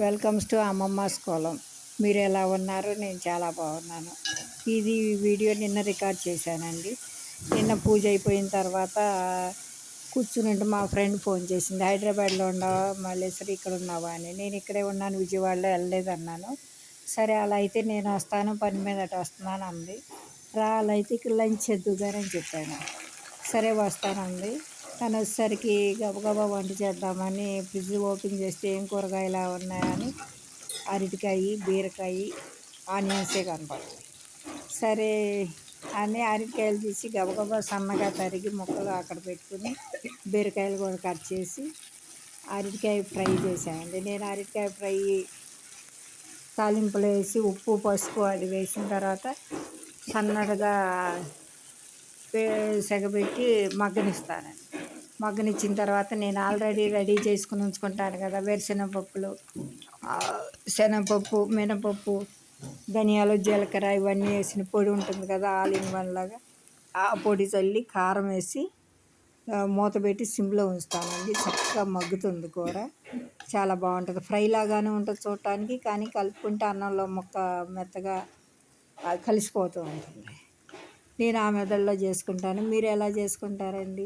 Welcomes to అమ్మమ్మస్ Kolam. మీరు ఎలా ఉన్నారు? నేను చాలా బాగున్నాను. ఇది వీడియో నిన్న రికార్డ్ చేశానండి. నిన్న పూజ అయిపోయిన తర్వాత కూర్చునింటే మా ఫ్రెండ్ ఫోన్ చేసింది, హైదరాబాద్లో ఉన్నావా మల్లేశ్వరి, ఇక్కడ ఉన్నావా అని. నేను ఇక్కడే ఉన్నాను, విజయవాడలో వెళ్ళలేదన్నాను. సరే అలా అయితే నేను వస్తాను, పని మీద అటు వస్తున్నాను అంది. అలా అయితే ఇక్కడ లంచ్ చేద్దుగారని చెప్పాను. సరే వస్తానంది. కానీ వచ్చేసరికి గబగబా వంట చేద్దామని ఫ్రిడ్జ్ ఓపెన్ చేస్తే ఏం కూరగాయలు ఉన్నాయని అరటికాయ, బీరకాయ, ఆనియన్సే కనపడుతుంది. సరే అని అరటికాయలు తీసి గబగబా సన్నగా తరిగి ముక్కలు అక్కడ పెట్టుకుని బీరకాయలు కూడా కట్ చేసి అరటికాయ ఫ్రై చేశానండి. నేను అరటికాయ ఫ్రై తాలింపులు వేసి ఉప్పు పసుపు అది వేసిన తర్వాత సన్నగా సెగబెట్టి మగ్గనిస్తానండి. మగ్గనిచ్చిన తర్వాత నేను ఆల్రెడీ రెడీ చేసుకుని ఉంచుకుంటాను కదా, వేరుశెనగపప్పులు, శనగపప్పు, మినపప్పు, ధనియాలు, జీలకర్ర ఇవన్నీ వేసిన పొడి ఉంటుంది కదా, ఆల్ ఇన్ వన్ లాగా. ఆ పొడి చల్లి కారం వేసి మూత పెట్టి సిమ్లో ఉంచుతానండి. చక్కగా మగ్గుతుంది కూర, చాలా బాగుంటుంది. ఫ్రై లాగానే ఉంటుంది చూడటానికి, కానీ కలుపుకుంటే అన్నంలో ముక్క మెత్తగా కలిసిపోతూ ఉంటుంది. నేను ఆ మెథడ్లో చేసుకుంటాను. మీరు ఎలా చేసుకుంటారండి?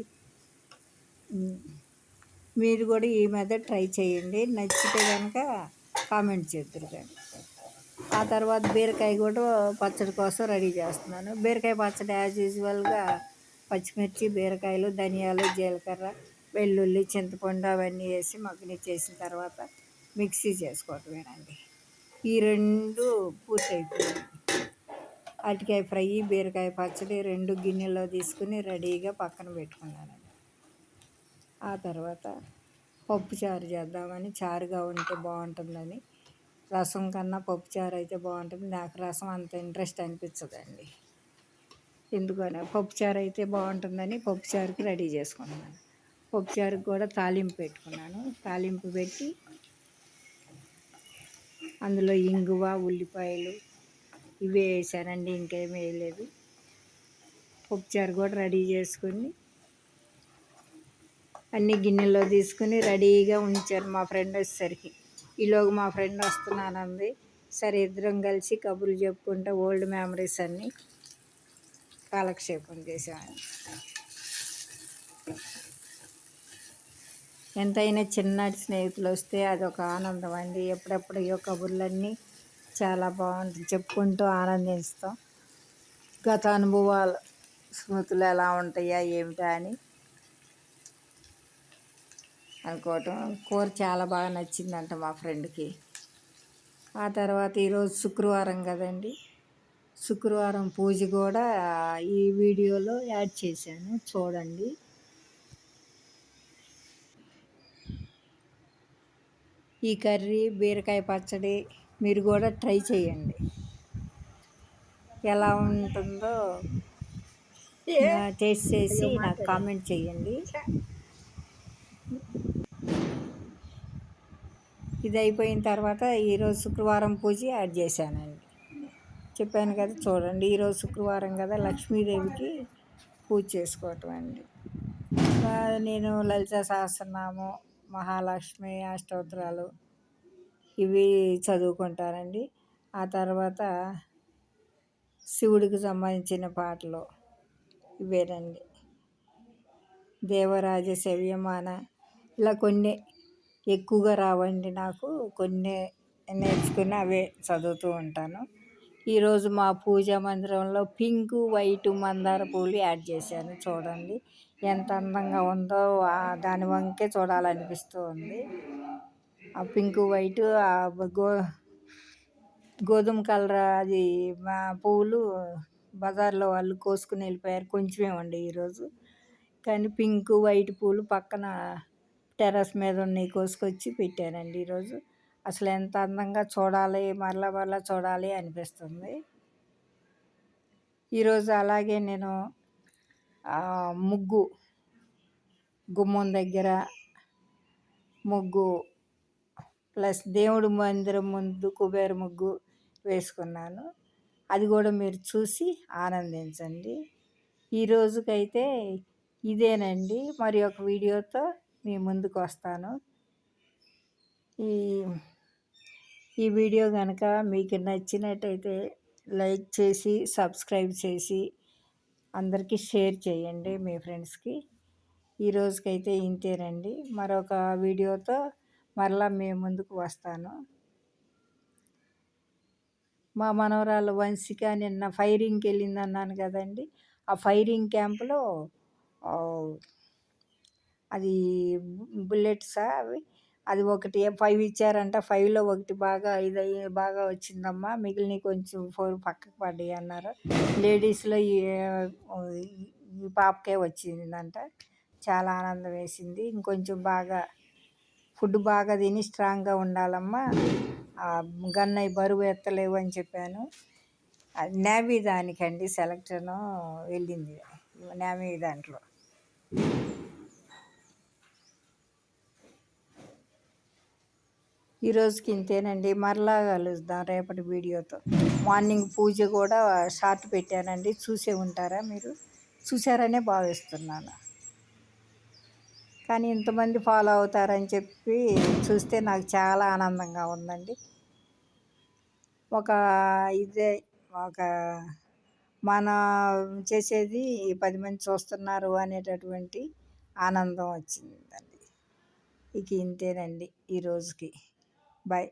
మీరు కూడా ఈ మెథడ్ ట్రై చేయండి. నచ్చితే కనుక కామెంట్ చేద్దరు. కానీ ఆ తర్వాత బీరకాయ కూడా పచ్చడి కోసం రెడీ చేస్తున్నాను. బీరకాయ పచ్చడి యాజ్ యూజువల్గా పచ్చిమిర్చి, బీరకాయలు, ధనియాలు, జీలకర్ర, వెల్లుల్లి, చింతపండు అవన్నీ వేసి మగ్గనిచ్చేసిన తర్వాత మిక్సీ చేసుకోవటమేనండి. ఈ రెండు పూర్తయిపోయింది. అరటికాయ ఫ్రై, బీరకాయ పచ్చడి రెండు గిన్నెలో తీసుకుని రెడీగా పక్కన పెట్టుకున్నానండి. ఆ తర్వాత పప్పుచారు చేద్దామని, చారుగా ఉంటే బాగుంటుందని, రసం కన్నా పప్పుచారు అయితే బాగుంటుంది. నాకు రసం అంత ఇంట్రెస్ట్ అనిపించదండి. ఎందుకని పప్పుచారు అయితే బాగుంటుందని పప్పుచారుకి రెడీ చేసుకున్నాను. పప్పుచారుకి కూడా తాలింపు పెట్టుకున్నాను. తాలింపు పెట్టి అందులో ఇంగువ, ఉల్లిపాయలు ఇవే వేసానండి, ఇంకేమీ వేయలేదు. పప్పుచారు కూడా రెడీ చేసుకుని అన్ని గిన్నెలో తీసుకుని రెడీగా ఉంచాను మా ఫ్రెండ్ వచ్చేసరికి. ఈలోగా మా ఫ్రెండ్ వస్తున్నానంది. సరే ఇద్దరం కలిసి కబుర్లు చెప్పుకుంటూ ఓల్డ్ మెమరీస్ అన్నీ కాలక్షేపం చేసామని. ఎంతైనా చిన్నటి స్నేహితులు వస్తే అదొక ఆనందం అండి. ఎప్పుడెప్పుడు ఈ కబుర్లన్నీ చాలా బాగుంటుంది, చెప్పుకుంటూ ఆనందిస్తాం. గత అనుభవాలు, స్మృతులు ఎలా ఉంటాయా ఏమిటా అని అనుకోవటం. కూర చాలా బాగా నచ్చిందంట మా ఫ్రెండ్కి. ఆ తర్వాత ఈరోజు శుక్రవారం కదండి, శుక్రవారం పూజ కూడా ఈ వీడియోలో యాడ్ చేశాను, చూడండి. ఈ కర్రీ, బీరకాయ పచ్చడి మీరు కూడా ట్రై చేయండి. ఎలా ఉంటుందో టేస్ట్ చేసి నాకు కామెంట్ చేయండి. ఇది అయిపోయిన తర్వాత ఈరోజు శుక్రవారం పూజ యాడ్ చేశానండి. చెప్పాను కదా, చూడండి. ఈరోజు శుక్రవారం కదా, లక్ష్మీదేవికి పూజ చేసుకోవటం అండి. నేను లలిత సహస్రనామం, మహాలక్ష్మి అష్టోత్తరాలు ఇవి చదువుకుంటానండి. ఆ తర్వాత శివుడికి సంబంధించిన పాటలు ఇవేనండి. దేవరాజ శవ్యమాన ఇలా కొన్ని ఎక్కువగా రావండి నాకు, కొన్ని నేర్చుకుని అవే చదువుతూ ఉంటాను. ఈరోజు మా పూజా మందిరంలో పింక్, వైట్ మందార పూలు యాడ్ చేశాను, చూడండి. ఎంత అందంగా ఉందో దాని వంకే చూడాలనిపిస్తూ ఉంది. ఆ పింక్, వైట్, గోధుమ కలర్ అది మా పువ్వులు బజార్లో వాళ్ళు కోసుకుని వెళ్ళిపోయారు, కొంచెమే ఉండే ఈరోజు. కానీ పింక్, వైట్ పూలు పక్కన టెర్రస్ మీద ఉన్నాయి, కోసుకొచ్చి పెట్టానండి ఈరోజు. అసలు ఎంత అందంగా చూడాలి, మరలా మరలా చూడాలి అనిపిస్తుంది. ఈరోజు అలాగే నేను ముగ్గు, గుమ్మం దగ్గర ముగ్గు ప్లస్ దేవుడి మందిరం ముందు కుబేర ముగ్గు వేసుకున్నాను. అది కూడా మీరు చూసి ఆనందించండి. ఈరోజుకైతే ఇదేనండి. మరి ఒక వీడియోతో మీ ముందుకు వస్తాను. ఈ ఈ వీడియో కనుక మీకు నచ్చినట్టయితే లైక్ చేసి సబ్స్క్రైబ్ చేసి అందరికీ షేర్ చేయండి మీ ఫ్రెండ్స్కి. ఈ రోజుకైతే ఇంతేనండి. మరొక వీడియోతో మరలా మీ ముందుకు వస్తాను. మా మనవరాలు వంశిక నిన్న ఫైరింగ్కి వెళ్ళింది అన్నాను కదండి. ఆ ఫైరింగ్ క్యాంపులో అది బుల్లెట్సా అవి, అది ఒకటి 5 ఇచ్చారంట. 5లో ఒకటి బాగా ఇదయ్యి బాగా వచ్చిందమ్మా, మిగిలినవి కొంచెం 4 పక్కకు పడ్డాయి అన్నారు. లేడీస్లో ఈ పాపకే వచ్చిందంట. చాలా ఆనందం వేసింది. ఇంకొంచెం బాగా ఫుడ్ బాగా తిని స్ట్రాంగ్గా ఉండాలమ్మా, గన్ అయి బరువు ఎత్తలేవు అని చెప్పాను. నేవీ దానికండి సెలెక్టను వెళ్ళింది, నేవీ దాంట్లో. ఈరోజుకి ఇంతేనండి. మరలా కలుద్దాం రేపటి వీడియోతో. మార్నింగ్ పూజ కూడా షార్ట్ పెట్టానండి, చూసే ఉంటారా మీరు? చూసారనే భావిస్తున్నాను. కానీ ఇంతమంది ఫాలో అవుతారని చెప్పి చూస్తే నాకు చాలా ఆనందంగా ఉందండి. ఒక మన చేసేది 10 మంది చూస్తున్నారు అనేటటువంటి ఆనందం వచ్చిందండి. ఇక ఇంతేనండి ఈరోజుకి. బాయ్.